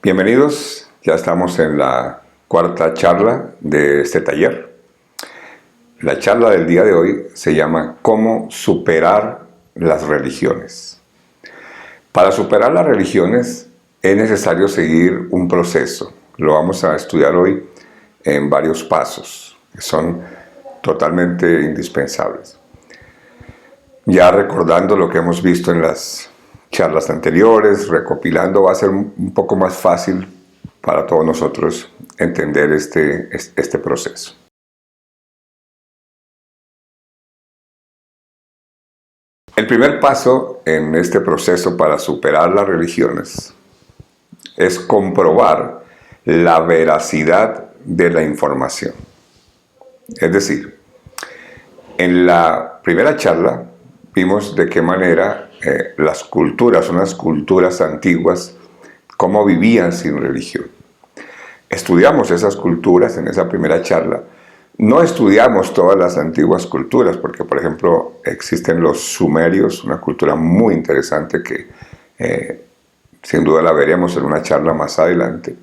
Bienvenidos, ya estamos en la cuarta charla de este taller. La charla del día de hoy se llama ¿Cómo superar las religiones? Para superar las religiones es necesario seguir un proceso. Lo vamos a estudiar hoy en varios pasos que son totalmente indispensables. Ya recordando lo que hemos visto en las charlas anteriores, recopilando, va a ser un poco más fácil para todos nosotros entender este proceso. El primer paso en este proceso para superar las religiones es comprobar la veracidad de la información. Es decir, en la primera charla vimos de qué manera las culturas, unas culturas antiguas, cómo vivían sin religión. Estudiamos esas culturas en esa primera charla. No estudiamos todas las antiguas culturas, porque por ejemplo existen los sumerios, una cultura muy interesante que sin duda la veremos en una charla más adelante.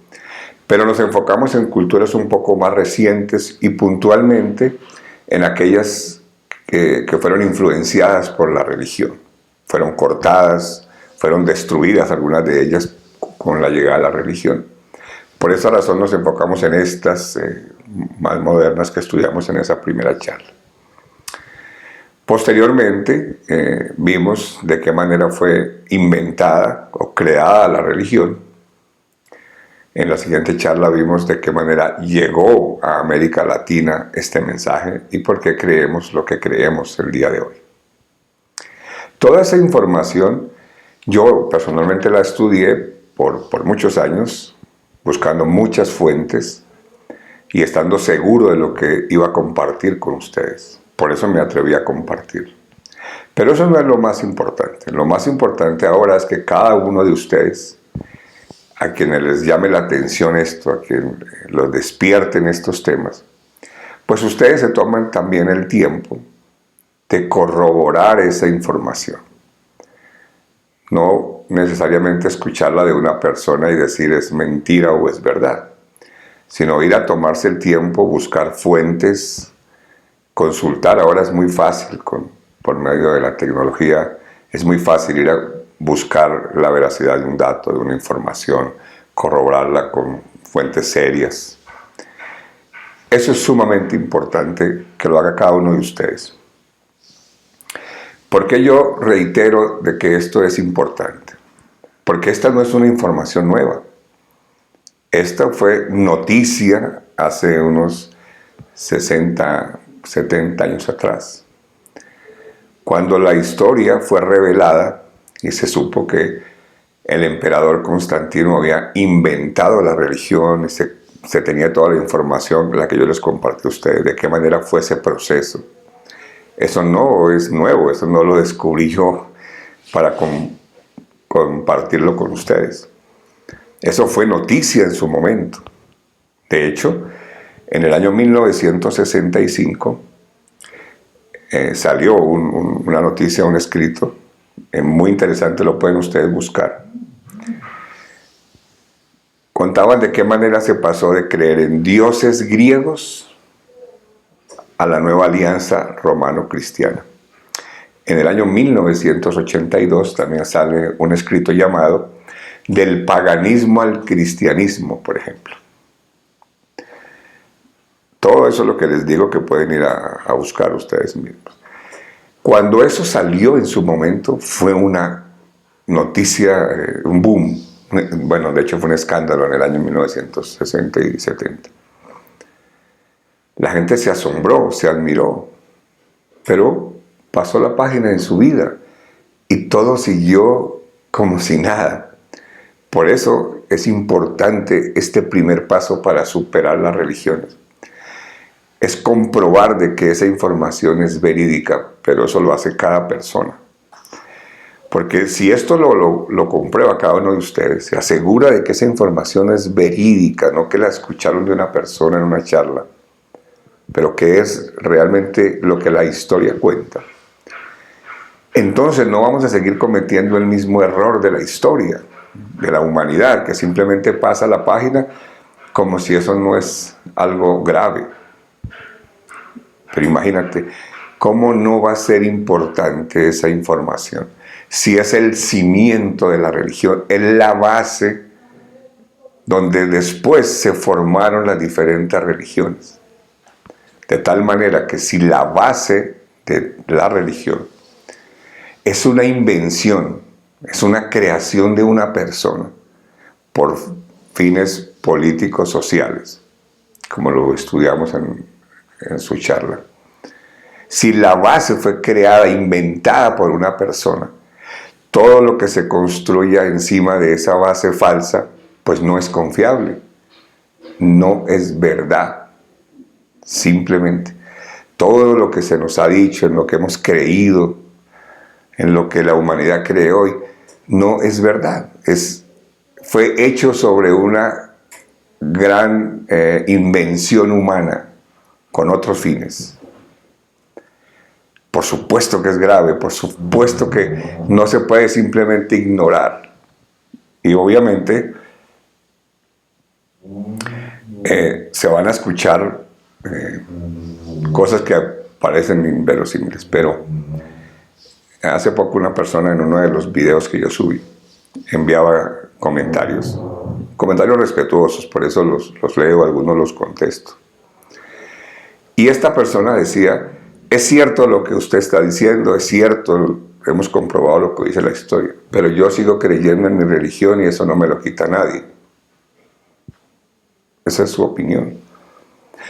Pero nos enfocamos en culturas un poco más recientes y puntualmente en aquellas que fueron influenciadas por la religión. Fueron cortadas, fueron destruidas algunas de ellas con la llegada de la religión. Por esa razón nos enfocamos en estas más modernas que estudiamos en esa primera charla. Posteriormente vimos de qué manera fue inventada o creada la religión. En la siguiente charla vimos de qué manera llegó a América Latina este mensaje y por qué creemos lo que creemos el día de hoy. Toda esa información yo personalmente la estudié por muchos años, buscando muchas fuentes y estando seguro de lo que iba a compartir con ustedes. Por eso me atreví a compartir. Pero eso no es lo más importante. Lo más importante ahora es que cada uno de ustedes, a quienes les llame la atención esto, a quienes los despierten estos temas, pues ustedes se toman también el tiempo de corroborar esa información. No necesariamente escucharla de una persona y decir es mentira o es verdad, sino ir a tomarse el tiempo, buscar fuentes, consultar. Ahora es muy fácil, por medio de la tecnología, es muy fácil ir a buscar la veracidad de un dato, de una información, corroborarla con fuentes serias. Eso es sumamente importante que lo haga cada uno de ustedes. ¿Por qué yo reitero de que esto es importante? Porque esta no es una información nueva. Esta fue noticia hace unos 60, 70 años atrás, cuando la historia fue revelada y se supo que el emperador Constantino había inventado la religión, se tenía toda la información, la que yo les compartí a ustedes, de qué manera fue ese proceso. Eso no es nuevo, eso no lo descubrí yo para compartirlo con ustedes. Eso fue noticia en su momento. De hecho, en el año 1965 salió una noticia, un escrito, muy interesante, lo pueden ustedes buscar. Contaban de qué manera se pasó de creer en dioses griegos a la nueva alianza romano-cristiana. En el año 1982 también sale un escrito llamado Del paganismo al cristianismo, por ejemplo. Todo eso es lo que les digo que pueden ir a buscar ustedes mismos. Cuando eso salió en su momento fue una noticia, un boom. Bueno, de hecho fue un escándalo en el año 1960 y 70. La gente se asombró, se admiró, pero pasó la página en su vida y todo siguió como si nada. Por eso es importante este primer paso para superar las religiones. Es comprobar de que esa información es verídica, pero eso lo hace cada persona. Porque si esto lo comprueba cada uno de ustedes, se asegura de que esa información es verídica, no que la escucharon de una persona en una charla, pero que es realmente lo que la historia cuenta. Entonces no vamos a seguir cometiendo el mismo error de la historia. de la humanidad, que simplemente pasa la página como si eso no es algo grave. Pero imagínate, ¿cómo no va a ser importante esa información? Si es el cimiento de la religión, es la base donde después se formaron las diferentes religiones. De tal manera que si la base de la religión es una invención, es una creación de una persona por fines políticos sociales, como lo estudiamos en su charla. Si la base fue creada, inventada por una persona, todo lo que se construya encima de esa base falsa, pues no es confiable, no es verdad. Simplemente todo lo que se nos ha dicho, en lo que hemos creído, en lo que la humanidad cree hoy, no es verdad. Fue hecho sobre una gran invención humana con otros fines. Por supuesto que es grave, por supuesto que no se puede simplemente ignorar. Y obviamente se van a escuchar cosas que parecen inverosímiles, pero hace poco una persona en uno de los videos que yo subí enviaba comentarios respetuosos, por eso los leo, algunos los contesto. Y esta persona decía: es cierto lo que usted está diciendo, es cierto, hemos comprobado lo que dice la historia, pero yo sigo creyendo en mi religión y eso no me lo quita nadie. Esa es su opinión.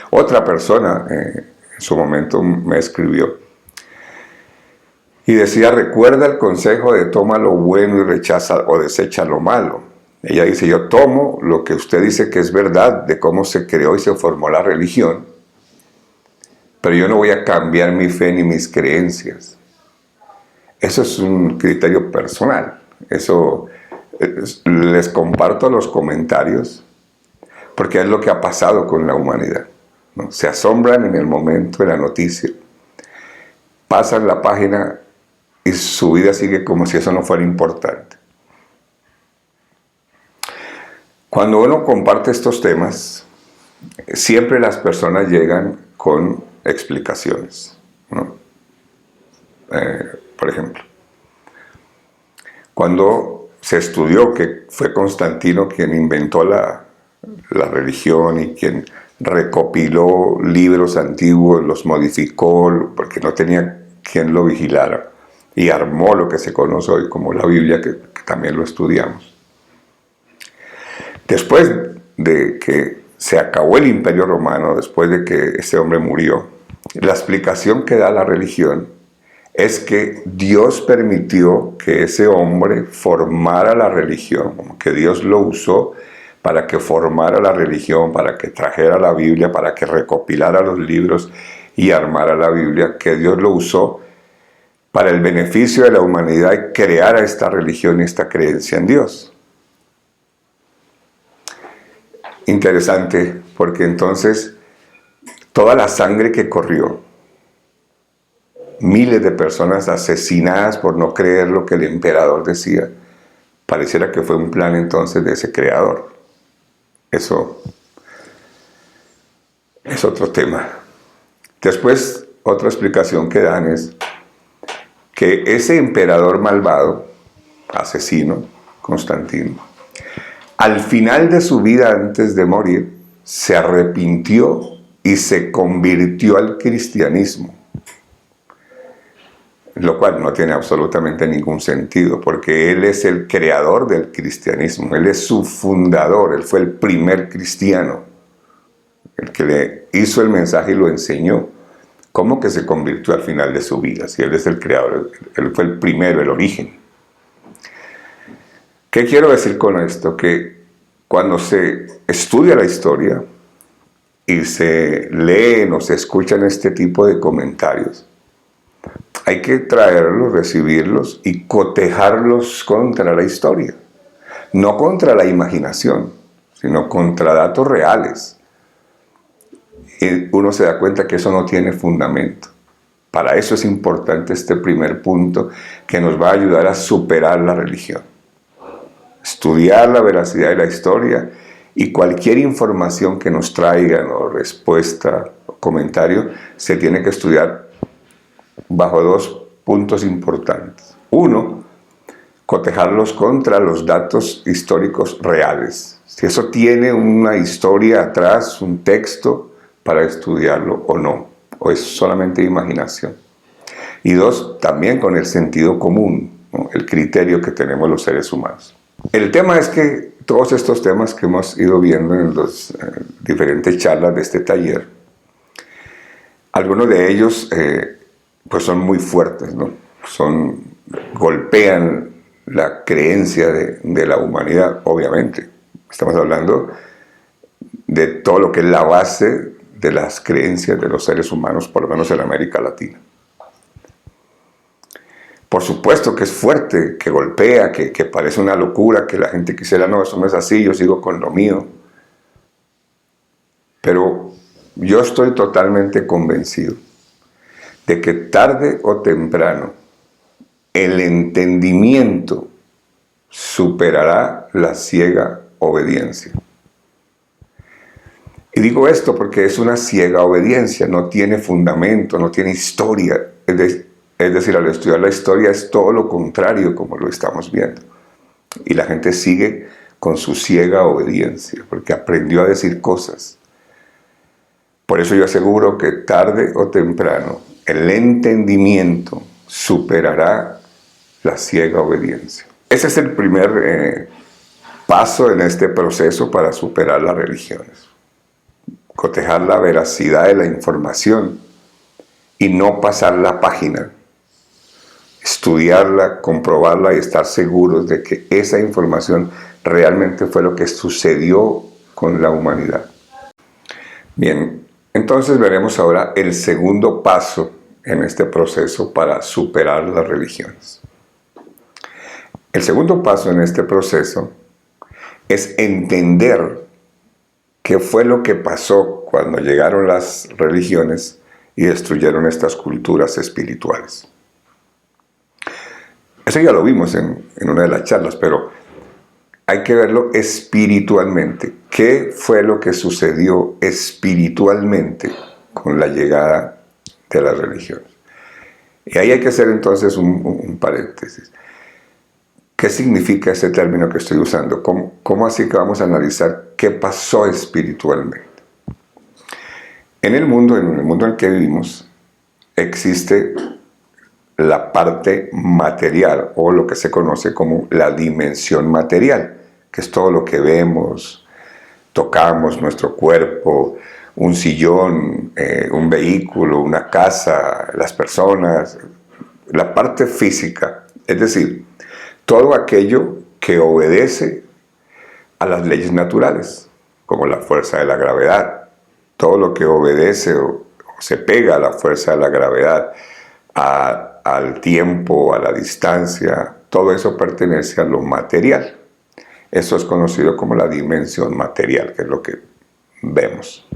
Otra persona en su momento me escribió y decía: recuerda el consejo de toma lo bueno y rechaza o desecha lo malo. Ella dice: yo tomo lo que usted dice que es verdad de cómo se creó y se formó la religión, pero yo no voy a cambiar mi fe ni mis creencias. Eso es un criterio personal. Eso les comparto los comentarios porque es lo que ha pasado con la humanidad, ¿no? Se asombran en el momento de la noticia, pasan la página y su vida sigue como si eso no fuera importante. Cuando uno comparte estos temas, siempre las personas llegan con explicaciones, ¿no? Por ejemplo, cuando se estudió que fue Constantino quien inventó la religión y quien recopiló libros antiguos, los modificó porque no tenía quien lo vigilara, y armó lo que se conoce hoy como la Biblia, que también lo estudiamos. Después de que se acabó el Imperio Romano, después de que ese hombre murió, la explicación que da la religión es que Dios permitió que ese hombre formara la religión, como que Dios lo usó para que formara la religión, para que trajera la Biblia, para que recopilara los libros y armara la Biblia, que Dios lo usó para el beneficio de la humanidad y creara esta religión y esta creencia en Dios. Interesante, porque entonces toda la sangre que corrió, miles de personas asesinadas por no creer lo que el emperador decía, pareciera que fue un plan entonces de ese creador. Eso es otro tema. Después, otra explicación que dan es que ese emperador malvado, asesino, Constantino, al final de su vida, antes de morir, se arrepintió y se convirtió al cristianismo. Lo cual no tiene absolutamente ningún sentido, porque él es el creador del cristianismo, él es su fundador, él fue el primer cristiano, el que le hizo el mensaje y lo enseñó. ¿Cómo que se convirtió al final de su vida? Si él es el creador, él fue el primero, el origen. ¿Qué quiero decir con esto? Que cuando se estudia la historia y se leen o se escuchan este tipo de comentarios, hay que traerlos, recibirlos y cotejarlos contra la historia. No contra la imaginación, sino contra datos reales. Y uno se da cuenta que eso no tiene fundamento. Para eso es importante este primer punto que nos va a ayudar a superar la religión. estudiar la veracidad de la historia y cualquier información que nos traigan o respuesta o comentario se tiene que estudiar bajo dos puntos importantes. Uno, cotejarlos contra los datos históricos reales. Si eso tiene una historia atrás, un texto para estudiarlo o no, o es solamente imaginación. Y dos, también con el sentido común, ¿no? El criterio que tenemos los seres humanos. El tema es que todos estos temas que hemos ido viendo en las diferentes charlas de este taller, algunos de ellos pues son muy fuertes, ¿no? Golpean la creencia de la humanidad, obviamente. Estamos hablando de todo lo que es la base de las creencias de los seres humanos, por lo menos en América Latina. Por supuesto que es fuerte, que golpea, que parece una locura, que la gente quisiera, no, eso no es así, yo sigo con lo mío. Pero yo estoy totalmente convencido de que tarde o temprano el entendimiento superará la ciega obediencia. Y digo esto porque es una ciega obediencia, no tiene fundamento, no tiene historia. Es decir, al estudiar la historia es todo lo contrario como lo estamos viendo. Y la gente sigue con su ciega obediencia, porque aprendió a decir cosas. Por eso yo aseguro que tarde o temprano el entendimiento superará la ciega obediencia. Ese es el primer paso en este proceso para superar las religiones. Cotejar la veracidad de la información y no pasar la página. Estudiarla, comprobarla y estar seguros de que esa información realmente fue lo que sucedió con la humanidad. Bien, entonces veremos ahora el segundo paso en este proceso para superar las religiones. El segundo paso en este proceso es entender qué fue lo que pasó cuando llegaron las religiones y destruyeron estas culturas espirituales. Eso ya lo vimos en una de las charlas, pero hay que verlo espiritualmente. ¿Qué fue lo que sucedió espiritualmente con la llegada de las religiones? Y ahí hay que hacer entonces un paréntesis. ¿Qué significa ese término que estoy usando? ¿Cómo así que vamos a analizar qué pasó espiritualmente? En el mundo en el que vivimos, existe la parte material, o lo que se conoce como la dimensión material, que es todo lo que vemos, tocamos, nuestro cuerpo, un sillón, un vehículo, una casa, las personas, la parte física, es decir, todo aquello que obedece a las leyes naturales, como la fuerza de la gravedad, todo lo que obedece o se pega a la fuerza de la gravedad, al tiempo, a la distancia, todo eso pertenece a lo material. Eso es conocido como la dimensión material, que es lo que vemos.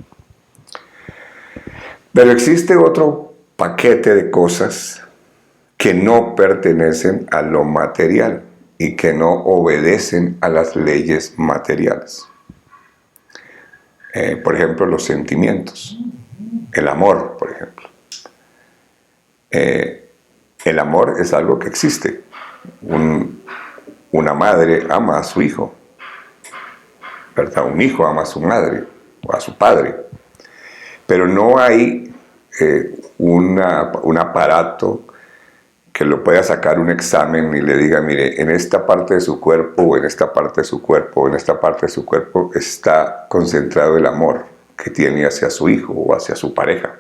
Pero existe otro paquete de cosas que no pertenecen a lo material y que no obedecen a las leyes materiales. Por ejemplo, los sentimientos. El amor, por ejemplo. El amor es algo que existe. Una madre ama a su hijo, ¿verdad? Un hijo ama a su madre o a su padre. Pero no hay un aparato que lo pueda sacar un examen y le diga, mire, en esta parte de su cuerpo, o en esta parte de su cuerpo, o en esta parte de su cuerpo está concentrado el amor que tiene hacia su hijo o hacia su pareja.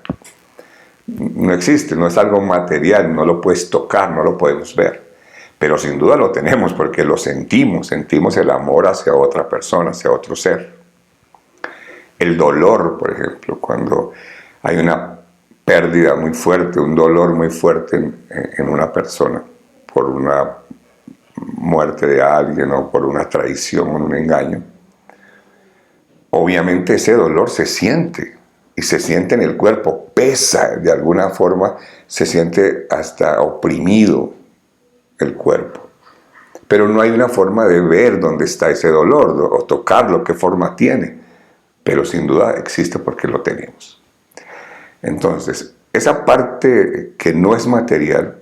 No existe, no es algo material, no lo puedes tocar, no lo podemos ver. Pero sin duda lo tenemos porque lo sentimos el amor hacia otra persona, hacia otro ser. El dolor, por ejemplo, cuando hay una pérdida muy fuerte, un dolor muy fuerte en una persona por una muerte de alguien o por una traición o un engaño, obviamente ese dolor se siente y se siente en el cuerpo, pesa de alguna forma, se siente hasta oprimido el cuerpo. pero no hay una forma de ver dónde está ese dolor o tocarlo, qué forma tiene, pero sin duda existe porque lo tenemos. Entonces, esa parte que no es material,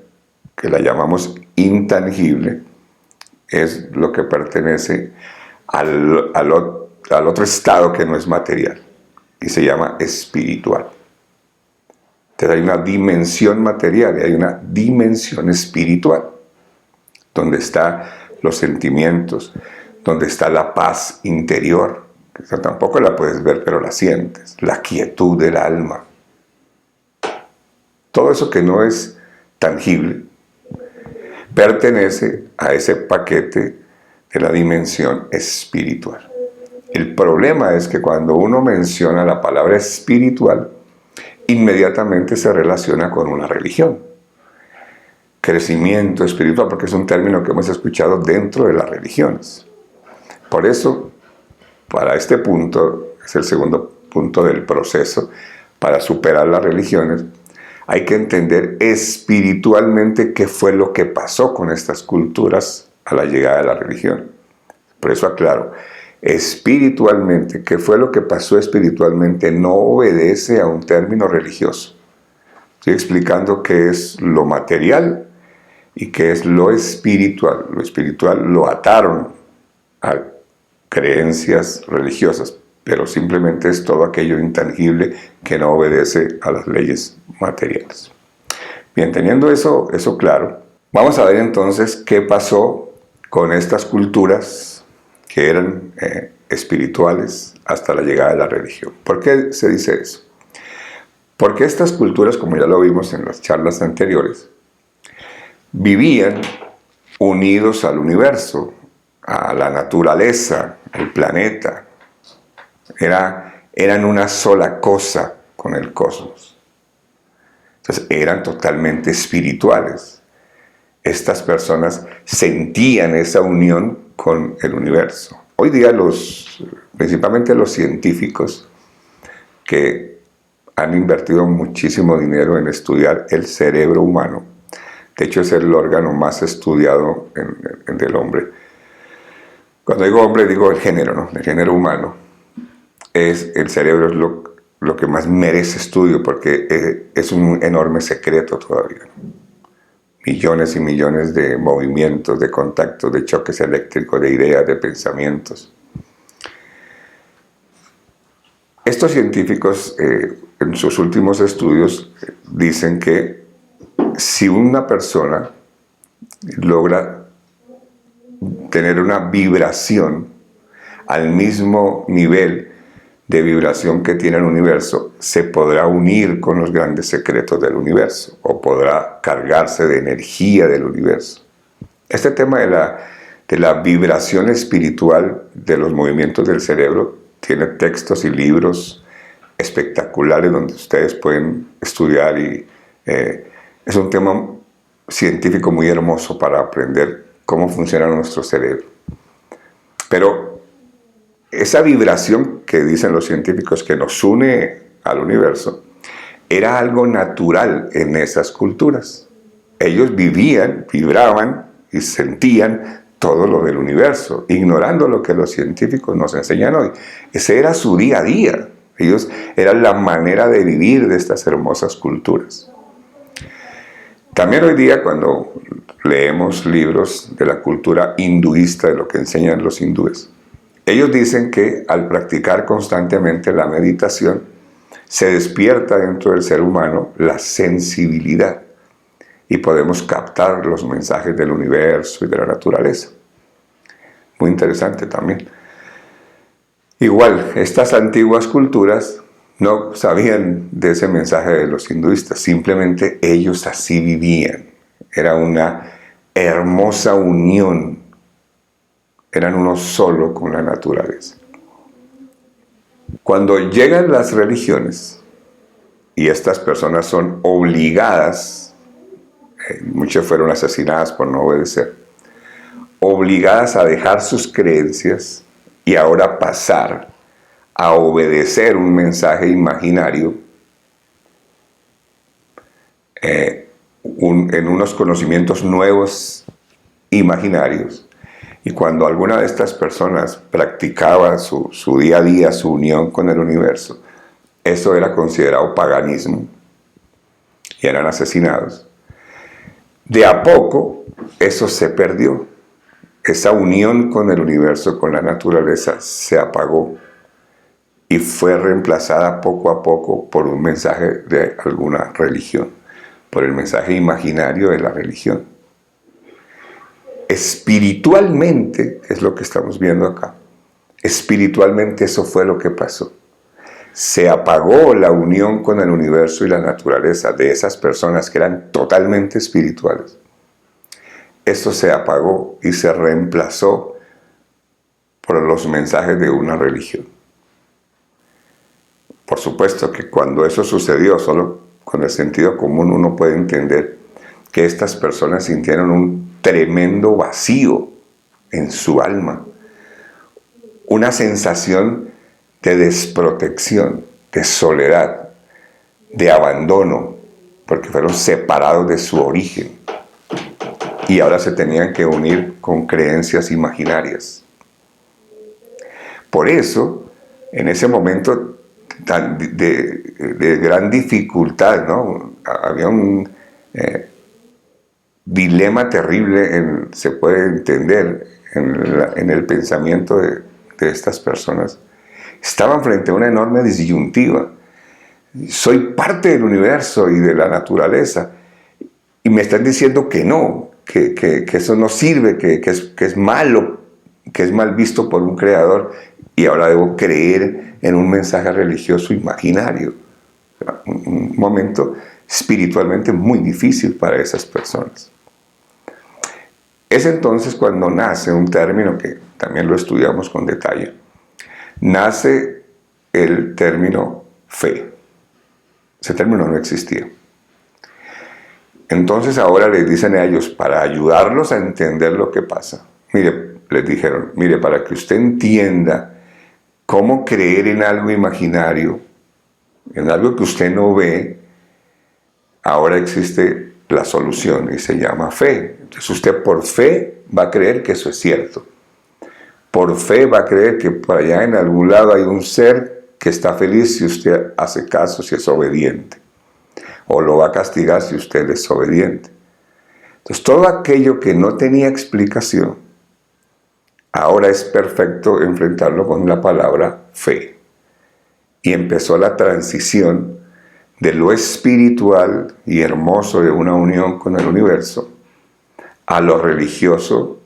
que la llamamos intangible, es lo que pertenece al otro estado que no es material y se llama espiritual. Entonces hay una dimensión material y hay una dimensión espiritual, donde están los sentimientos, donde está la paz interior, que tampoco la puedes ver, pero la sientes, la quietud del alma. Todo eso que no es tangible pertenece a ese paquete de la dimensión espiritual. El problema es que cuando uno menciona la palabra espiritual, inmediatamente se relaciona con una religión. Crecimiento espiritual, porque es un término que hemos escuchado dentro de las religiones. Por eso, para este punto, es el segundo punto del proceso, para superar las religiones, hay que entender espiritualmente qué fue lo que pasó con estas culturas a la llegada de la religión. Por eso aclaro, espiritualmente, qué fue lo que pasó espiritualmente, no obedece a un término religioso. Estoy explicando qué es lo material y qué es lo espiritual. Lo espiritual lo ataron a creencias religiosas, pero simplemente es todo aquello intangible que no obedece a las leyes materiales. Bien, teniendo eso claro, vamos a ver entonces qué pasó con estas culturas que eran espirituales hasta la llegada de la religión. ¿Por qué se dice eso? Porque estas culturas, como ya lo vimos en las charlas anteriores, vivían unidos al universo, a la naturaleza, al planeta. Eran una sola cosa con el cosmos. Entonces eran totalmente espirituales. Estas personas sentían esa unión con el universo. Hoy día principalmente los científicos que han invertido muchísimo dinero en estudiar el cerebro humano. De hecho, es el órgano más estudiado del hombre. Cuando digo hombre, digo el género, ¿no? El género humano. El cerebro es lo que más merece estudio porque es un enorme secreto todavía. Millones y millones de movimientos, de contactos, de choques eléctricos, de ideas, de pensamientos. Estos científicos, en sus últimos estudios, dicen que si una persona logra tener una vibración al mismo nivel de vibración que tiene el universo, se podrá unir con los grandes secretos del universo o podrá cargarse de energía del universo. Este tema de la vibración espiritual de los movimientos del cerebro tiene textos y libros espectaculares donde ustedes pueden estudiar y es un tema científico muy hermoso para aprender cómo funciona nuestro cerebro. Pero esa vibración que dicen los científicos que nos une al universo era algo natural en esas culturas. Ellos vibraban y sentían todo lo del universo, ignorando lo que los científicos nos enseñan hoy. Ese era su día a día. Ellos eran la manera de vivir de estas hermosas culturas. También hoy día, cuando leemos libros de la cultura hinduista, de lo que enseñan los hindúes, ellos dicen que al practicar constantemente la meditación, se despierta dentro del ser humano la sensibilidad y podemos captar los mensajes del universo y de la naturaleza. Muy interesante también. Igual, estas antiguas culturas no sabían de ese mensaje de los hinduistas, simplemente ellos así vivían. Era una hermosa unión, eran uno solo con la naturaleza. Cuando llegan las religiones y estas personas son obligadas, muchas fueron asesinadas por no obedecer, obligadas a dejar sus creencias y ahora pasar a obedecer un mensaje imaginario en unos conocimientos nuevos imaginarios, Y cuando alguna de estas personas practicaba su día a día, su unión con el universo, eso era considerado paganismo y eran asesinados. De a poco eso se perdió. Esa unión con el universo, con la naturaleza, se apagó y fue reemplazada poco a poco por un mensaje de alguna religión, por el mensaje imaginario de la religión. Espiritualmente, es lo que estamos viendo acá, espiritualmente eso fue lo que pasó. Se apagó la unión con el universo y la naturaleza de esas personas que eran totalmente espirituales. Eso se apagó y se reemplazó por los mensajes de una religión. Por supuesto que cuando eso sucedió, solo con el sentido común uno puede entender que estas personas sintieron un tremendo vacío en su alma, una sensación de desprotección, de soledad, de abandono, porque fueron separados de su origen y ahora se tenían que unir con creencias imaginarias. Por eso, en ese momento de gran dificultad, ¿no? Había un dilema terrible, se puede entender, en el pensamiento de estas personas. Estaban frente a una enorme disyuntiva. Soy parte del universo y de la naturaleza, y me están diciendo que no, que eso no sirve, que es malo, que es mal visto por un creador, y ahora debo creer en un mensaje religioso imaginario. Un momento espiritualmente muy difícil para esas personas. Es entonces cuando nace un término que también lo estudiamos con detalle. Nace el término fe. Ese término no existía. Entonces ahora les dicen a ellos, para ayudarlos a entender lo que pasa, mire, les dijeron, mire, para que usted entienda cómo creer en algo imaginario, en algo que usted no ve, ahora existe la solución y se llama fe. Entonces usted por fe va a creer que eso es cierto. Por fe va a creer que por allá en algún lado hay un ser que está feliz si usted hace caso, si es obediente. O lo va a castigar si usted es desobediente. Entonces todo aquello que no tenía explicación, ahora es perfecto enfrentarlo con la palabra fe. Y empezó la transición de lo espiritual y hermoso de una unión con el universo a lo religioso,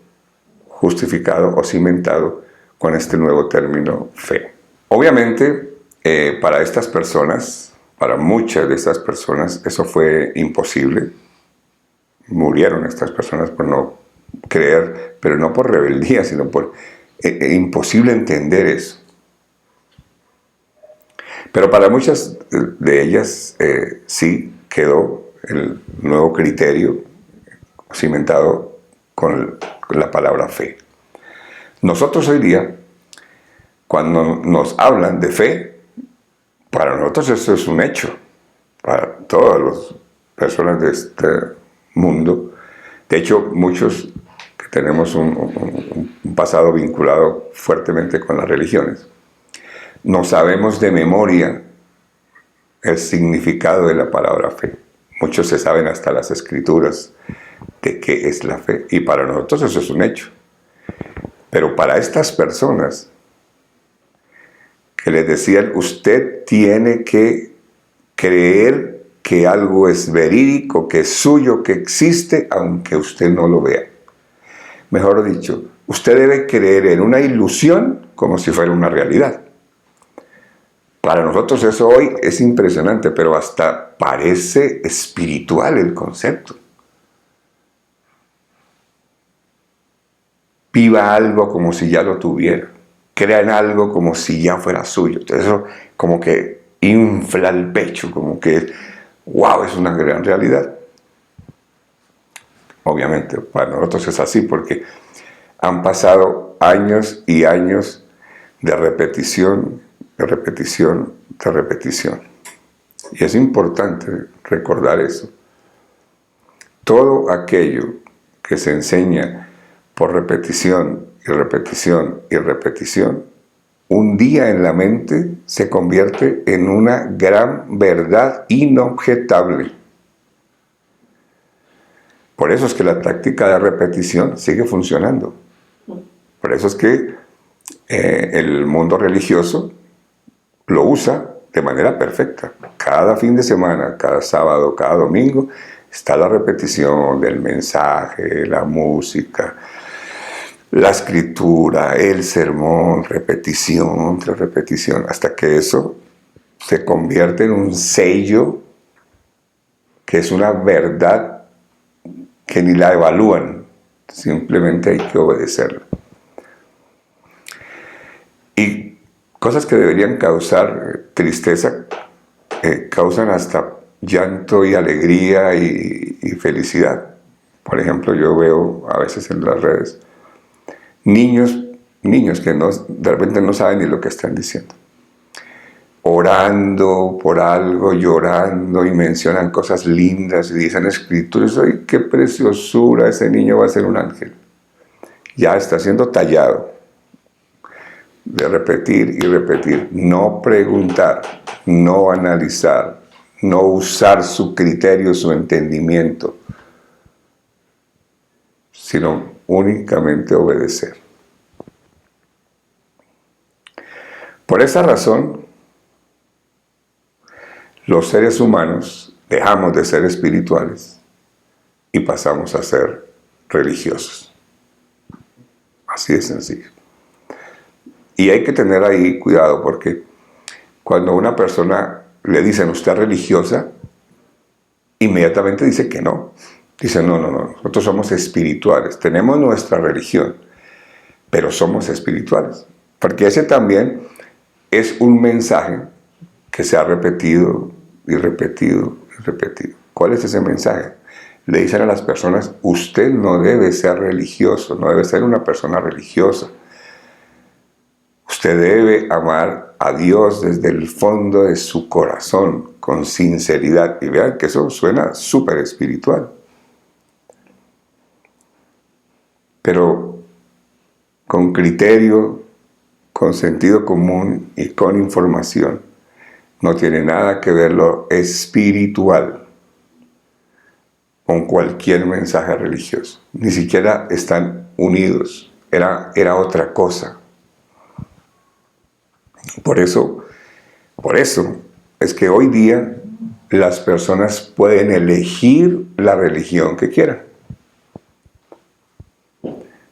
justificado o cimentado con este nuevo término fe. Obviamente, para estas personas, para muchas de estas personas, eso fue imposible. Murieron estas personas por no creer, pero no por rebeldía, sino por imposible entender eso. Pero para muchas de ellas sí quedó el nuevo criterio cimentado con la palabra fe. Nosotros hoy día, cuando nos hablan de fe, para nosotros eso es un hecho. Para todas las personas de este mundo. De hecho, muchos que tenemos un pasado vinculado fuertemente con las religiones, no sabemos de memoria el significado de la palabra fe. Muchos se saben hasta las escrituras de qué es la fe. Y para nosotros eso es un hecho. Pero para estas personas que les decían, usted tiene que creer que algo es verídico, que es suyo, que existe, aunque usted no lo vea. Mejor dicho, usted debe creer en una ilusión como si fuera una realidad. Para nosotros eso hoy es impresionante, pero hasta parece espiritual el concepto. Viva algo como si ya lo tuviera. Crea en algo como si ya fuera suyo. Entonces eso como que infla el pecho, como que, wow, es una gran realidad. Obviamente, para nosotros es así porque han pasado años y años de repetición, de repetición, de repetición. Y es importante recordar eso. Todo aquello que se enseña por repetición y repetición y repetición, un día en la mente se convierte en una gran verdad inobjetable. Por eso es que la táctica de repetición sigue funcionando. Por eso es que el mundo religioso lo usa de manera perfecta. Cada fin de semana, cada sábado, cada domingo, está la repetición del mensaje, la música, la escritura, el sermón, repetición tras repetición, hasta que eso se convierte en un sello que es una verdad que ni la evalúan, simplemente hay que obedecerla. Y cosas que deberían causar tristeza, causan hasta llanto y alegría y felicidad. Por ejemplo, yo veo a veces en las redes niños que de repente no saben ni lo que están diciendo, orando por algo, llorando, y mencionan cosas lindas y dicen escrituras. ¡Ay, qué preciosura! Ese niño va a ser un ángel. Ya está siendo tallado de repetir y repetir, no preguntar, no analizar, no usar su criterio, su entendimiento, sino únicamente obedecer. Por esa razón, los seres humanos dejamos de ser espirituales y pasamos a ser religiosos. Así de sencillo. Y hay que tener ahí cuidado, porque cuando a una persona le dicen usted es religiosa, inmediatamente dice que no. Dice no, nosotros somos espirituales, tenemos nuestra religión, pero somos espirituales. Porque ese también es un mensaje que se ha repetido y repetido y repetido. ¿Cuál es ese mensaje? Le dicen a las personas, usted no debe ser religioso, no debe ser una persona religiosa. Usted debe amar a Dios desde el fondo de su corazón, con sinceridad. Y vean que eso suena súper espiritual. Pero con criterio, con sentido común y con información. No tiene nada que ver lo espiritual con cualquier mensaje religioso. Ni siquiera están unidos. Era otra cosa. Por eso es que hoy día las personas pueden elegir la religión que quieran.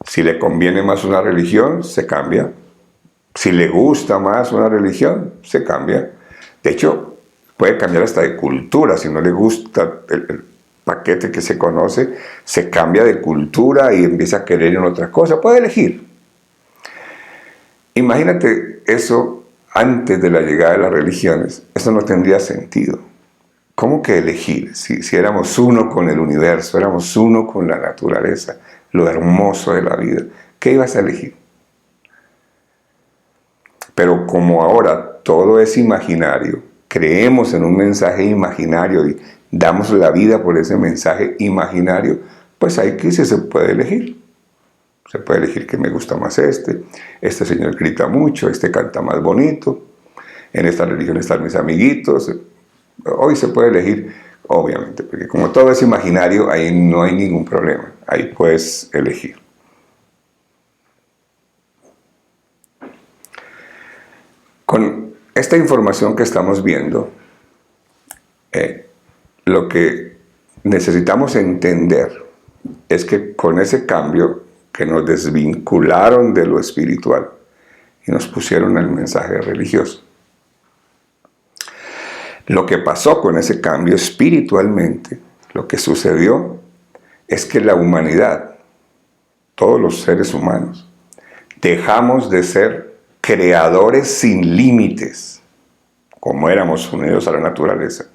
Si le conviene más una religión, se cambia. Si le gusta más una religión, se cambia. De hecho, puede cambiar hasta de cultura. Si no le gusta el paquete que se conoce, se cambia de cultura y empieza a querer en otra cosa. Puede elegir. Imagínate eso antes de la llegada de las religiones. Eso no tendría sentido. ¿Cómo que elegir? Si éramos uno con el universo, éramos uno con la naturaleza, lo hermoso de la vida, ¿qué ibas a elegir? Pero como ahora todo es imaginario, creemos en un mensaje imaginario y damos la vida por ese mensaje imaginario, pues ahí que se puede elegir. Se puede elegir que me gusta más este señor grita mucho, este canta más bonito, en esta religión están mis amiguitos. Hoy se puede elegir, obviamente, porque como todo es imaginario, ahí no hay ningún problema, ahí puedes elegir. Con esta información que estamos viendo, lo que necesitamos entender es que con ese cambio que nos desvincularon de lo espiritual y nos pusieron el mensaje religioso, lo que pasó con ese cambio espiritualmente, lo que sucedió es que la humanidad, todos los seres humanos, dejamos de ser creadores sin límites, como éramos unidos a la naturaleza.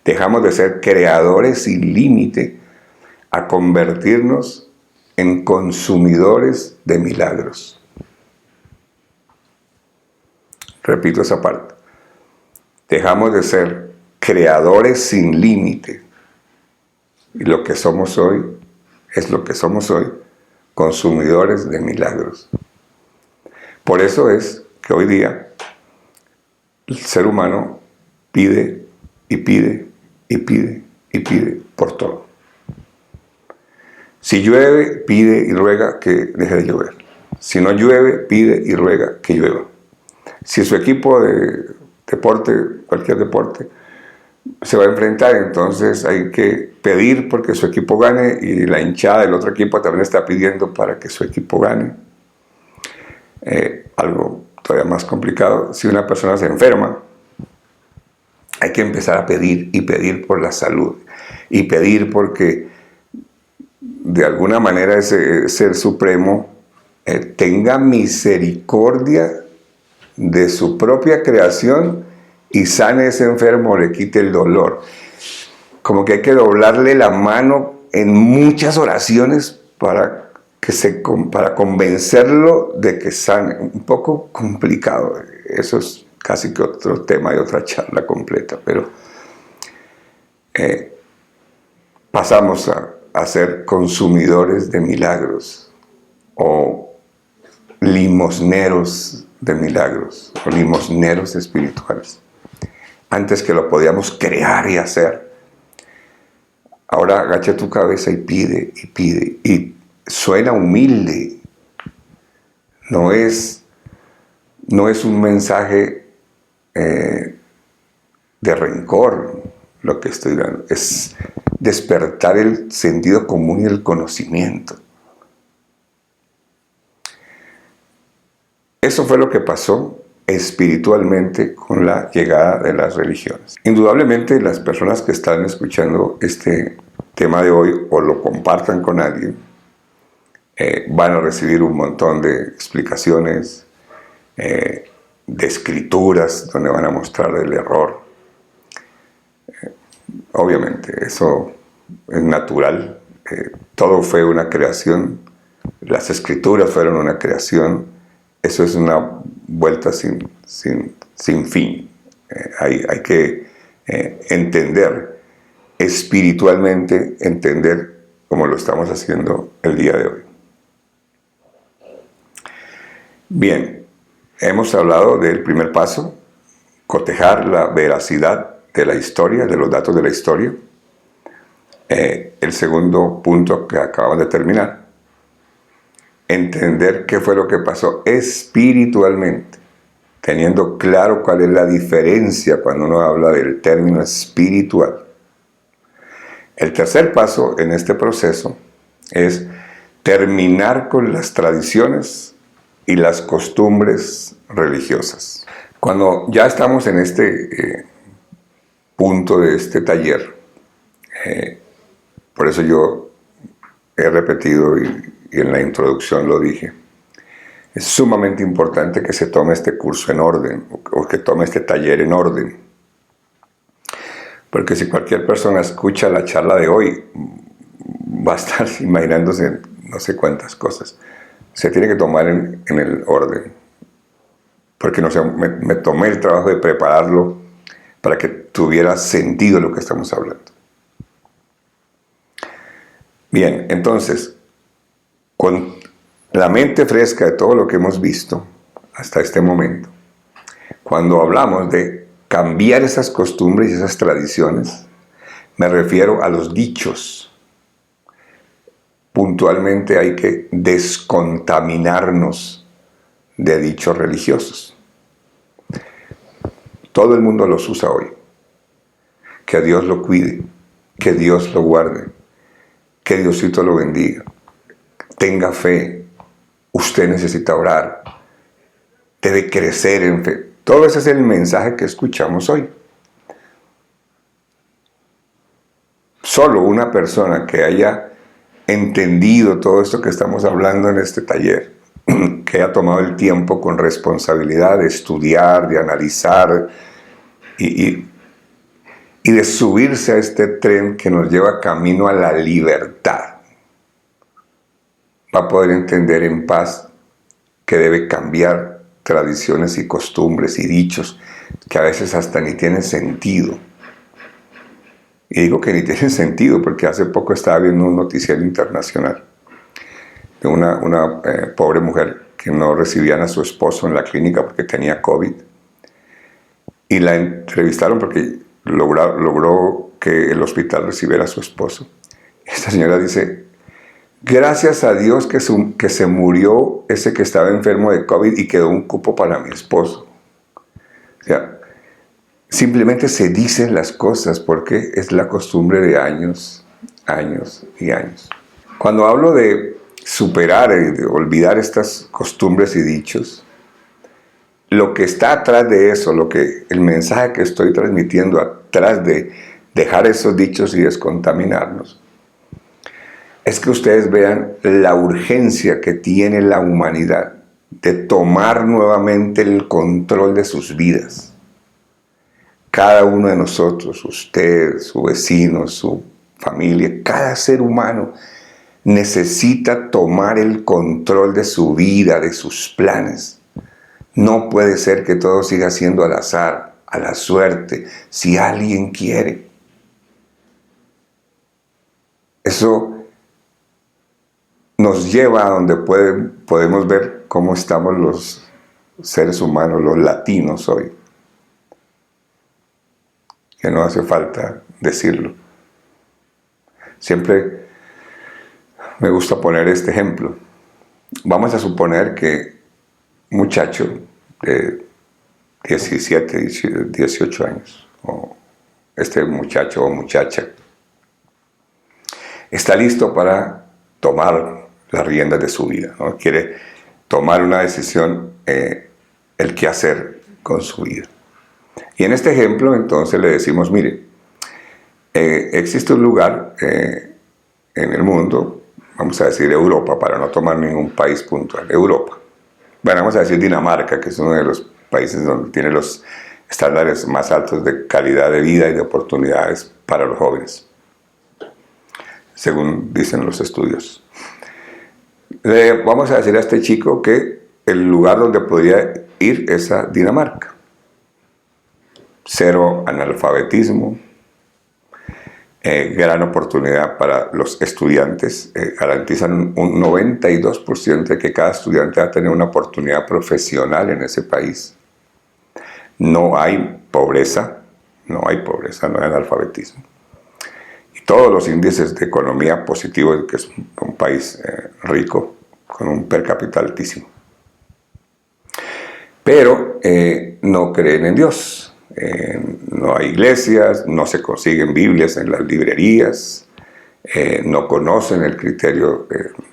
Dejamos de ser creadores sin límite a convertirnos en consumidores de milagros. Repito esa parte. Dejamos de ser creadores sin límite. Y lo que somos hoy es lo que somos hoy consumidores de milagros. Por eso es que hoy día el ser humano pide y pide y pide y pide por todo. Si llueve, pide y ruega que deje de llover. Si no llueve, pide y ruega que llueva. Si su equipo de deporte, cualquier deporte, se va a enfrentar, entonces hay que pedir porque su equipo gane, y la hinchada del otro equipo también está pidiendo para que su equipo gane. Algo todavía más complicado: si una persona se enferma, hay que empezar a pedir y pedir por la salud, y pedir porque de alguna manera ese Ser Supremo tenga misericordia de su propia creación y sane ese enfermo, le quite el dolor. Como que hay que doblarle la mano en muchas oraciones para convencerlo de que sane. Un poco complicado. Eso es casi que otro tema y otra charla completa, pero pasamos a ser consumidores de milagros, o limosneros de milagros, o limosneros espirituales. Antes que lo podíamos crear y hacer, ahora agacha tu cabeza y pide y pide, y suena humilde. No es un mensaje de rencor lo que estoy dando, es despertar el sentido común y el conocimiento. Eso fue lo que pasó espiritualmente con la llegada de las religiones. Indudablemente las personas que están escuchando este tema de hoy, o lo compartan con alguien, van a recibir un montón de explicaciones, de escrituras donde van a mostrar el error. Obviamente eso es natural. Todo fue una creación. Las escrituras fueron una creación. Eso es una vuelta sin fin. Hay que entender espiritualmente, entender como lo estamos haciendo el día de hoy. Bien, hemos hablado del primer paso: cotejar la veracidad de la historia, de los datos de la historia. El segundo punto que acabamos de terminar: entender qué fue lo que pasó espiritualmente, teniendo claro cuál es la diferencia cuando uno habla del término espiritual. El tercer paso en este proceso es terminar con las tradiciones y las costumbres religiosas. Cuando ya estamos en este punto de este taller, por eso yo he repetido y en la introducción lo dije, es sumamente importante que se tome este curso en orden, o que tome este taller en orden. Porque si cualquier persona escucha la charla de hoy, va a estar imaginándose no sé cuántas cosas. Se tiene que tomar en el orden. Porque no sé, me tomé el trabajo de prepararlo para que tuviera sentido lo que estamos hablando. Bien, entonces, con la mente fresca de todo lo que hemos visto hasta este momento, cuando hablamos de cambiar esas costumbres y esas tradiciones, me refiero a los dichos. Puntualmente hay que descontaminarnos de dichos religiosos. Todo el mundo los usa hoy. Que Dios lo cuide, que Dios lo guarde, que Diosito lo bendiga, tenga fe, usted necesita orar, debe crecer en fe. Todo ese es el mensaje que escuchamos hoy. Solo una persona que haya entendido todo esto que estamos hablando en este taller, que haya tomado el tiempo con responsabilidad de estudiar, de analizar y de subirse a este tren que nos lleva camino a la libertad, va a poder entender en paz que debe cambiar tradiciones y costumbres y dichos que a veces hasta ni tienen sentido. Y digo que ni tienen sentido porque hace poco estaba viendo un noticiero internacional de una pobre mujer que no recibían a su esposo en la clínica porque tenía COVID. Y la entrevistaron porque logró que el hospital recibiera a su esposo. Esta señora dice, gracias a Dios que se murió ese que estaba enfermo de COVID y quedó un cupo para mi esposo. O sea, simplemente se dicen las cosas porque es la costumbre de años, años y años. Cuando hablo de superar y de olvidar estas costumbres y dichos, lo que está atrás de eso, el mensaje que estoy transmitiendo atrás de dejar esos dichos y descontaminarnos, es que ustedes vean la urgencia que tiene la humanidad de tomar nuevamente el control de sus vidas. Cada uno de nosotros, usted, su vecino, su familia, cada ser humano necesita tomar el control de su vida, de sus planes. No puede ser que todo siga siendo al azar, a la suerte, si alguien quiere. Eso nos lleva a donde podemos ver cómo estamos los seres humanos, los latinos hoy. Que no hace falta decirlo. Siempre me gusta poner este ejemplo. Vamos a suponer que un muchacho de 17, 18 años, o este muchacho o muchacha, está listo para tomar las riendas de su vida, ¿no? Quiere tomar una decisión, el qué hacer con su vida. Y en este ejemplo, entonces, le decimos, mire, existe un lugar en el mundo, vamos a decir Europa, para no tomar ningún país puntual, Europa. Bueno, vamos a decir Dinamarca, que es uno de los países donde tiene los estándares más altos de calidad de vida y de oportunidades para los jóvenes, según dicen los estudios. Vamos a decir a este chico que el lugar donde podría ir es a Dinamarca. Cero analfabetismo, gran oportunidad para los estudiantes, garantizan un 92% de que cada estudiante va a tener una oportunidad profesional en ese país. No hay pobreza, no hay analfabetismo. Y todos los índices de economía positivos, que es un país rico, con un per cápita altísimo. Pero no creen en Dios. No hay iglesias, no se consiguen Biblias en las librerías, no conocen el criterio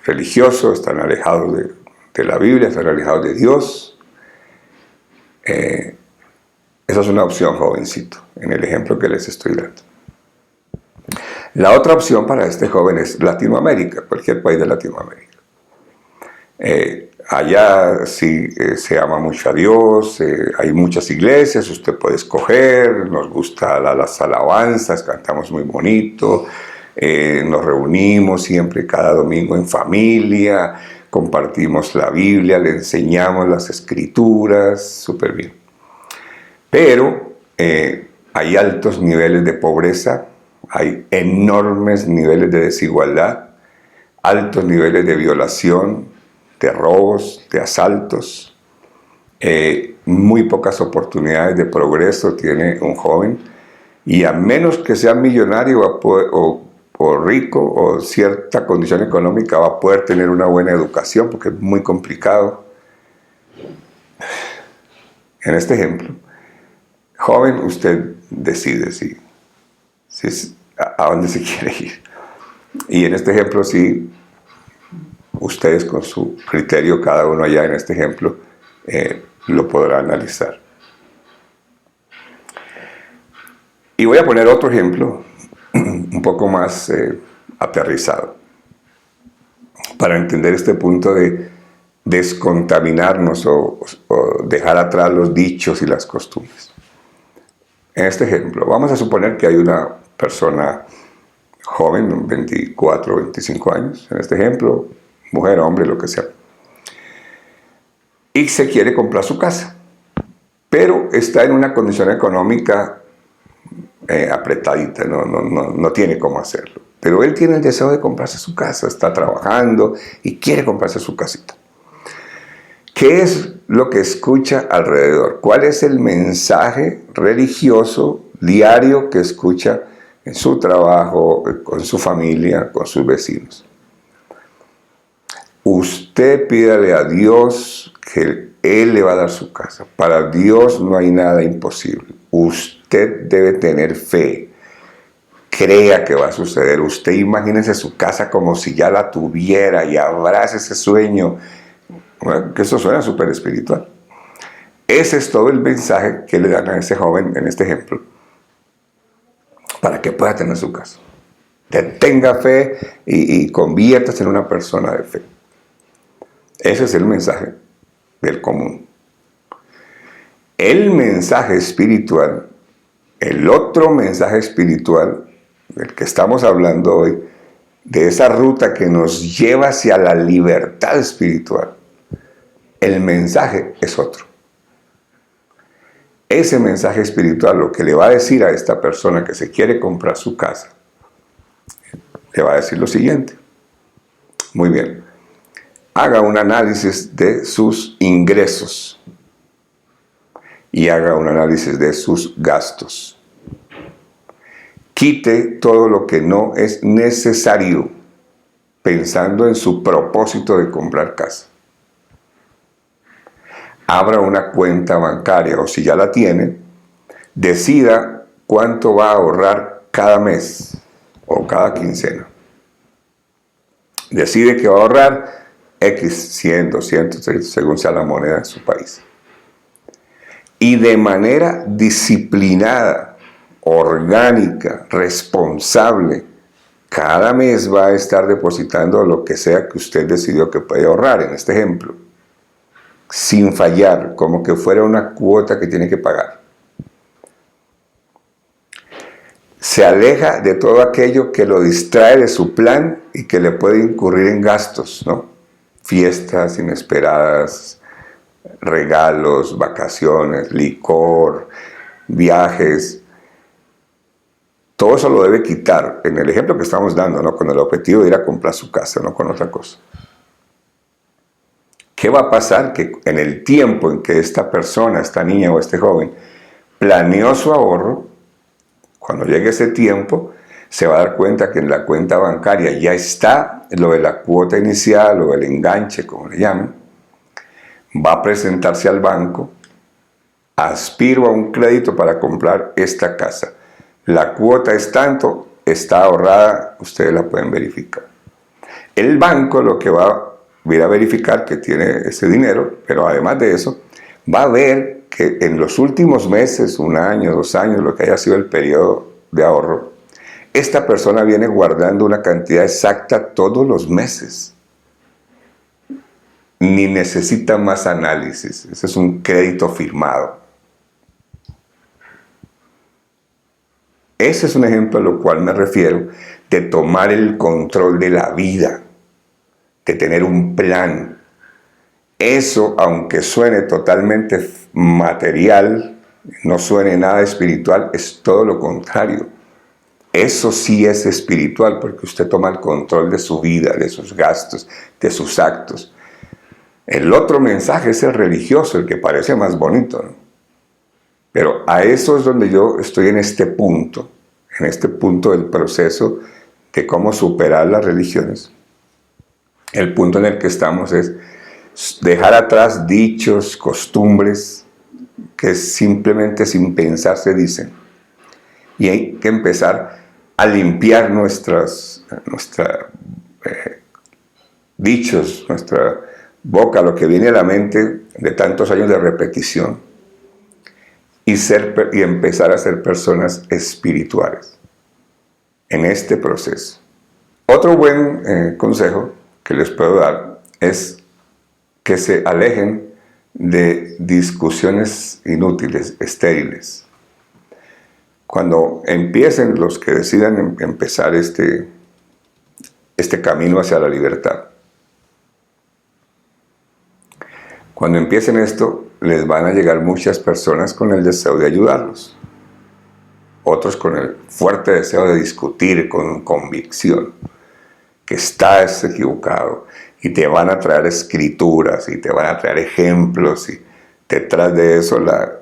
religioso, están alejados de la Biblia, están alejados de Dios. Esa es una opción, jovencito, en el ejemplo que les estoy dando. La otra opción para este joven es Latinoamérica, cualquier país de Latinoamérica. Allá sí se ama mucho a Dios, hay muchas iglesias, usted puede escoger, nos gustan las alabanzas, cantamos muy bonito, nos reunimos siempre cada domingo en familia, compartimos la Biblia, le enseñamos las escrituras, súper bien. Pero hay altos niveles de pobreza, hay enormes niveles de desigualdad, altos niveles de violación, de robos, de asaltos, muy pocas oportunidades de progreso tiene un joven, y a menos que sea millonario o rico o cierta condición económica va a poder tener una buena educación, porque es muy complicado. En este ejemplo, joven, usted decide a dónde se quiere ir. Y en este ejemplo sí, ustedes con su criterio, cada uno allá en este ejemplo, lo podrá analizar. Y voy a poner otro ejemplo, un poco más aterrizado, para entender este punto de descontaminarnos o dejar atrás los dichos y las costumbres. En este ejemplo, vamos a suponer que hay una persona joven, 24 o 25 años, en este ejemplo, mujer, hombre, lo que sea, y se quiere comprar su casa, pero está en una condición económica apretadita, no tiene cómo hacerlo. pero él tiene el deseo de comprarse su casa, está trabajando y quiere comprarse su casita. ¿Qué es lo que escucha alrededor? ¿Cuál es el mensaje religioso diario que escucha en su trabajo, con su familia, con sus vecinos? Usted pídale a Dios que Él le va a dar su casa. Para Dios no hay nada imposible. Usted debe tener fe. Crea que va a suceder. Usted imagínese su casa como si ya la tuviera y abrace ese sueño. Bueno, que eso suena súper espiritual. Ese es todo el mensaje que le dan a ese joven en este ejemplo, para que pueda tener su casa. Tenga fe y conviértase en una persona de fe. Ese es el mensaje del común. El mensaje espiritual, el otro mensaje espiritual del que estamos hablando hoy, de esa ruta que nos lleva hacia la libertad espiritual, el mensaje es otro. Ese mensaje espiritual lo que le va a decir a esta persona que se quiere comprar su casa, le va a decir lo siguiente. Muy bien. Haga un análisis de sus ingresos y haga un análisis de sus gastos. Quite todo lo que no es necesario, pensando en su propósito de comprar casa. Abra una cuenta bancaria o si ya la tiene, decida cuánto va a ahorrar cada mes o cada quincena. Decide que va a ahorrar X, 100, 200, según sea la moneda de su país. Y de manera disciplinada, orgánica, responsable, cada mes va a estar depositando lo que sea que usted decidió que puede ahorrar, en este ejemplo, sin fallar, como que fuera una cuota que tiene que pagar. Se aleja de todo aquello que lo distrae de su plan y que le puede incurrir en gastos, ¿no? Fiestas inesperadas, regalos, vacaciones, licor, viajes. Todo eso lo debe quitar, en el ejemplo que estamos dando, ¿no? Con el objetivo de ir a comprar su casa, no con otra cosa. ¿Qué va a pasar? Que en el tiempo en que esta persona, esta niña o este joven planeó su ahorro, cuando llegue ese tiempo, se va a dar cuenta que en la cuenta bancaria ya está lo de la cuota inicial o el enganche, como le llaman. Va a presentarse al banco, aspiro a un crédito para comprar esta casa. La cuota es tanto, está ahorrada, ustedes la pueden verificar. El banco lo que va a ir a verificar que tiene ese dinero, pero además de eso, va a ver que en los últimos meses, 1 año, 2 años, lo que haya sido el periodo de ahorro, esta persona viene guardando una cantidad exacta todos los meses. Ni necesita más análisis. Ese es un crédito firmado. Ese es un ejemplo a lo cual me refiero de tomar el control de la vida, de tener un plan. Eso, aunque suene totalmente material, no suene nada espiritual, es todo lo contrario. Eso sí es espiritual porque usted toma el control de su vida, de sus gastos, de sus actos. El otro mensaje es el religioso, el que parece más bonito, ¿no? Pero a eso es donde yo estoy en este punto del proceso de cómo superar las religiones. El punto en el que estamos es dejar atrás dichos, costumbres que simplemente sin pensar se dicen. Y hay que empezar a limpiar nuestros dichos, nuestra boca, lo que viene a la mente de tantos años de repetición y empezar a ser personas espirituales en este proceso. Otro buen consejo que les puedo dar es que se alejen de discusiones inútiles, estériles. Cuando empiecen los que decidan empezar este camino hacia la libertad, cuando empiecen esto, les van a llegar muchas personas con el deseo de ayudarlos. otros con el fuerte deseo de discutir con convicción que estás equivocado, y te van a traer escrituras y te van a traer ejemplos, y detrás de eso la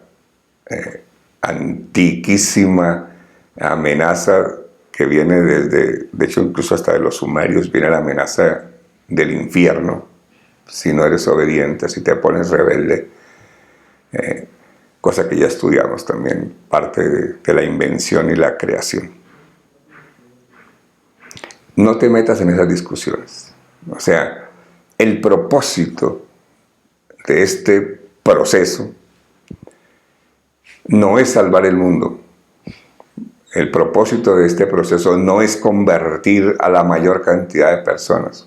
antiquísima amenaza que viene desde, de hecho incluso hasta de los sumerios, viene la amenaza del infierno si no eres obediente, si te pones rebelde, cosa que ya estudiamos también, parte de la invención y la creación. No te metas en esas discusiones. O sea, el propósito de este proceso no es salvar el mundo. El propósito de este proceso no es convertir a la mayor cantidad de personas.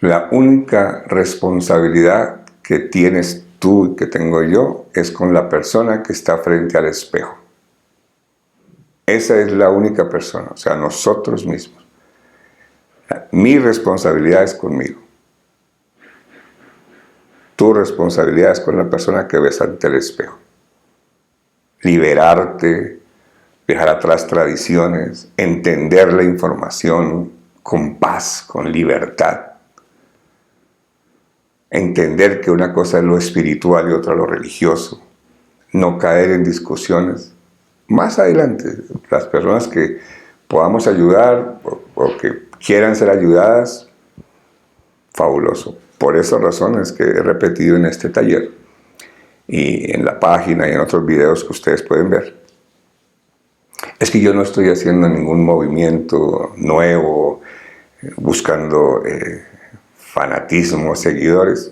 La única responsabilidad que tienes tú y que tengo yo es con la persona que está frente al espejo. Esa es la única persona, o sea, nosotros mismos. Mi responsabilidad es conmigo. Tu responsabilidad es con la persona que ves ante el espejo. Liberarte, dejar atrás tradiciones, entender la información con paz, con libertad. Entender que una cosa es lo espiritual y otra lo religioso. No caer en discusiones. Más adelante, las personas que podamos ayudar o que quieran ser ayudadas, fabuloso. Por esas razones que he repetido en este taller y en la página y en otros videos que ustedes pueden ver, es que yo no estoy haciendo ningún movimiento nuevo, buscando fanatismo, seguidores.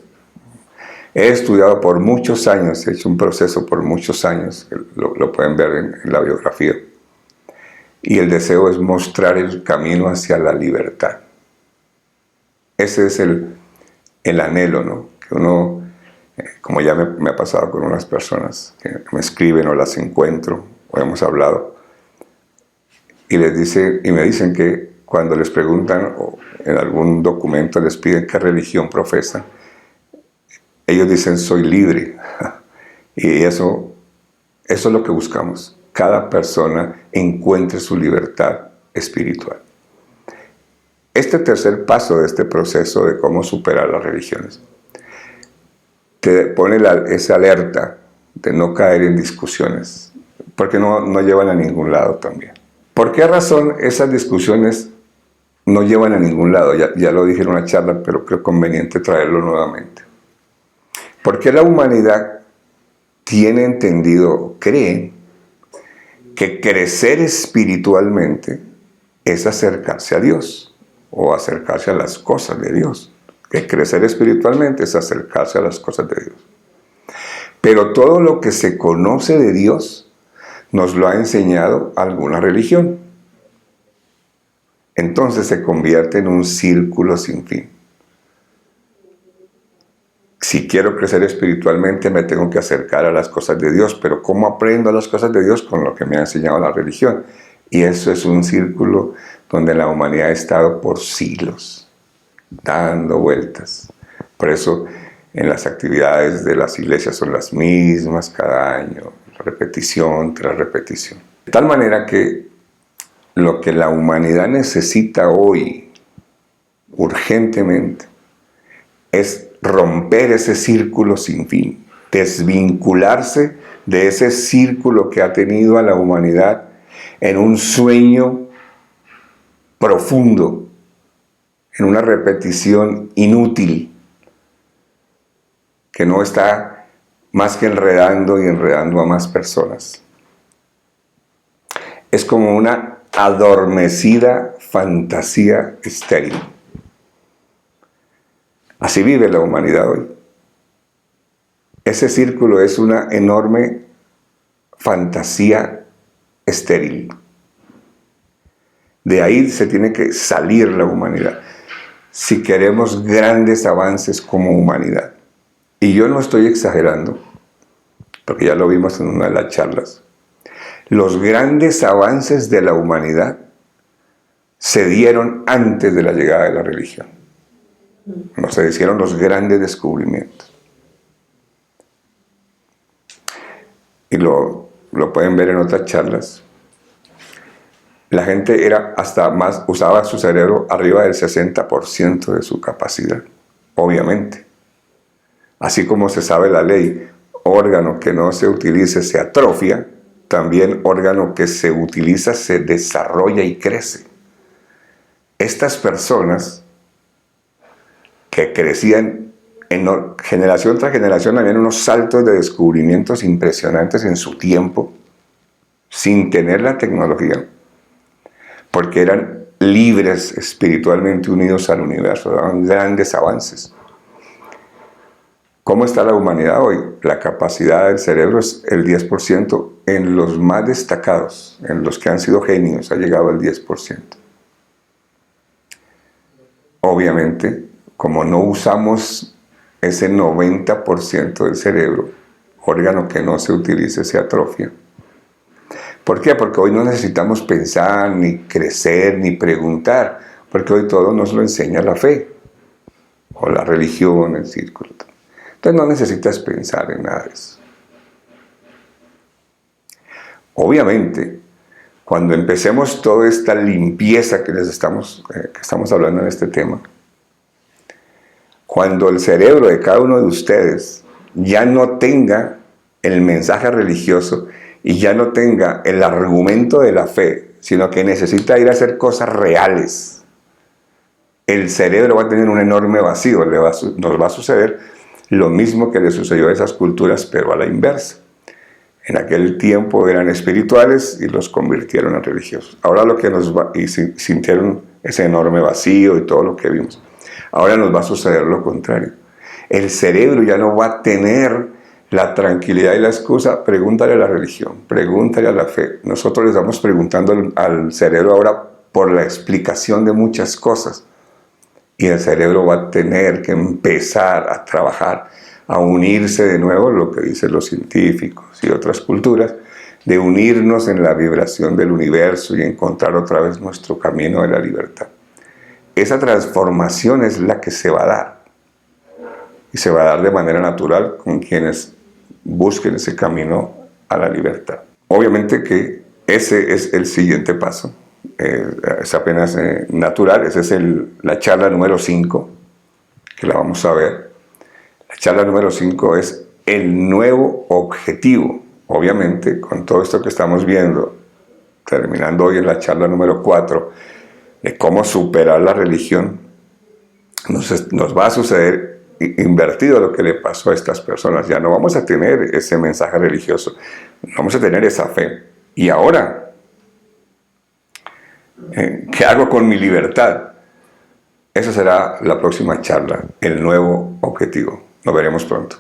He estudiado por muchos años, he hecho un proceso por muchos años, lo pueden ver en la biografía. Y el deseo es mostrar el camino hacia la libertad. Ese es el anhelo, ¿no? Que uno, como ya me ha pasado con unas personas que me escriben o las encuentro o hemos hablado, y me dicen que cuando les preguntan o en algún documento les piden qué religión profesan, ellos dicen soy libre. Y eso es lo que buscamos. Cada persona encuentre su libertad espiritual. Este tercer paso de este proceso de cómo superar las religiones te pone esa alerta de no caer en discusiones, porque no llevan a ningún lado también. ¿Por qué razón esas discusiones no llevan a ningún lado? Ya lo dije en una charla, pero creo conveniente traerlo nuevamente. Porque la humanidad tiene entendido, cree, que crecer espiritualmente es acercarse a Dios o acercarse a las cosas de Dios. Que crecer espiritualmente es acercarse a las cosas de Dios. Pero todo lo que se conoce de Dios nos lo ha enseñado alguna religión. Entonces se convierte en un círculo sin fin. Si quiero crecer espiritualmente me tengo que acercar a las cosas de Dios, pero ¿cómo aprendo las cosas de Dios? Con lo que me ha enseñado la religión. Y eso es un círculo donde la humanidad ha estado por siglos, dando vueltas. Por eso en las actividades de las iglesias son las mismas cada año, repetición tras repetición. De tal manera que lo que la humanidad necesita hoy, urgentemente, es romper ese círculo sin fin, desvincularse de ese círculo que ha tenido a la humanidad en un sueño profundo, en una repetición inútil, que no está más que enredando y enredando a más personas. Es como una adormecida fantasía estéril. Así vive la humanidad hoy. Ese círculo es una enorme fantasía estéril. De ahí se tiene que salir la humanidad si queremos grandes avances como humanidad. Y yo no estoy exagerando, porque ya lo vimos en una de las charlas. Los grandes avances de la humanidad se dieron antes de la llegada de la religión. No se hicieron los grandes descubrimientos. Y lo lo pueden ver en otras charlas, la gente usaba su cerebro arriba del 60% de su capacidad, obviamente. Así como se sabe la ley, órgano que no se utilice se atrofia, también órgano que se utiliza se desarrolla y crece. Estas personas que crecían generación tras generación, habían unos saltos de descubrimientos impresionantes en su tiempo, sin tener la tecnología, porque eran libres espiritualmente unidos al universo, daban grandes avances. ¿Cómo está la humanidad hoy? La capacidad del cerebro es el 10%, en los más destacados, en los que han sido genios, ha llegado al 10%. Obviamente, como no usamos ese 90% del cerebro, órgano que no se utilice se atrofia. ¿Por qué? Porque hoy no necesitamos pensar, ni crecer, ni preguntar, porque hoy todo nos lo enseña la fe, o la religión, el círculo. Entonces no necesitas pensar en nada de eso. Obviamente, cuando empecemos toda esta limpieza que estamos hablando en este tema, cuando el cerebro de cada uno de ustedes ya no tenga el mensaje religioso y ya no tenga el argumento de la fe, sino que necesita ir a hacer cosas reales, el cerebro va a tener un enorme vacío. Nos va a suceder lo mismo que le sucedió a esas culturas, pero a la inversa. En aquel tiempo eran espirituales y los convirtieron en religiosos. Ahora sintieron ese enorme vacío y todo lo que vimos. Ahora nos va a suceder lo contrario. El cerebro ya no va a tener la tranquilidad y la excusa. Pregúntale a la religión, pregúntale a la fe. Nosotros le estamos preguntando al cerebro ahora por la explicación de muchas cosas. Y el cerebro va a tener que empezar a trabajar, a unirse de nuevo, lo que dicen los científicos y otras culturas, de unirnos en la vibración del universo y encontrar otra vez nuestro camino de la libertad. Esa transformación es la que se va a dar. Y se va a dar de manera natural con quienes busquen ese camino a la libertad. Obviamente que ese es el siguiente paso. Es apenas natural. Esa es la charla número 5, que la vamos a ver. La charla número 5 es el nuevo objetivo. Obviamente, con todo esto que estamos viendo, terminando hoy en la charla número 4, de cómo superar la religión, nos va a suceder invertido lo que le pasó a estas personas. Ya no vamos a tener ese mensaje religioso, no vamos a tener esa fe. Y ahora, ¿qué hago con mi libertad? Esa será la próxima charla, el nuevo objetivo. Nos veremos pronto.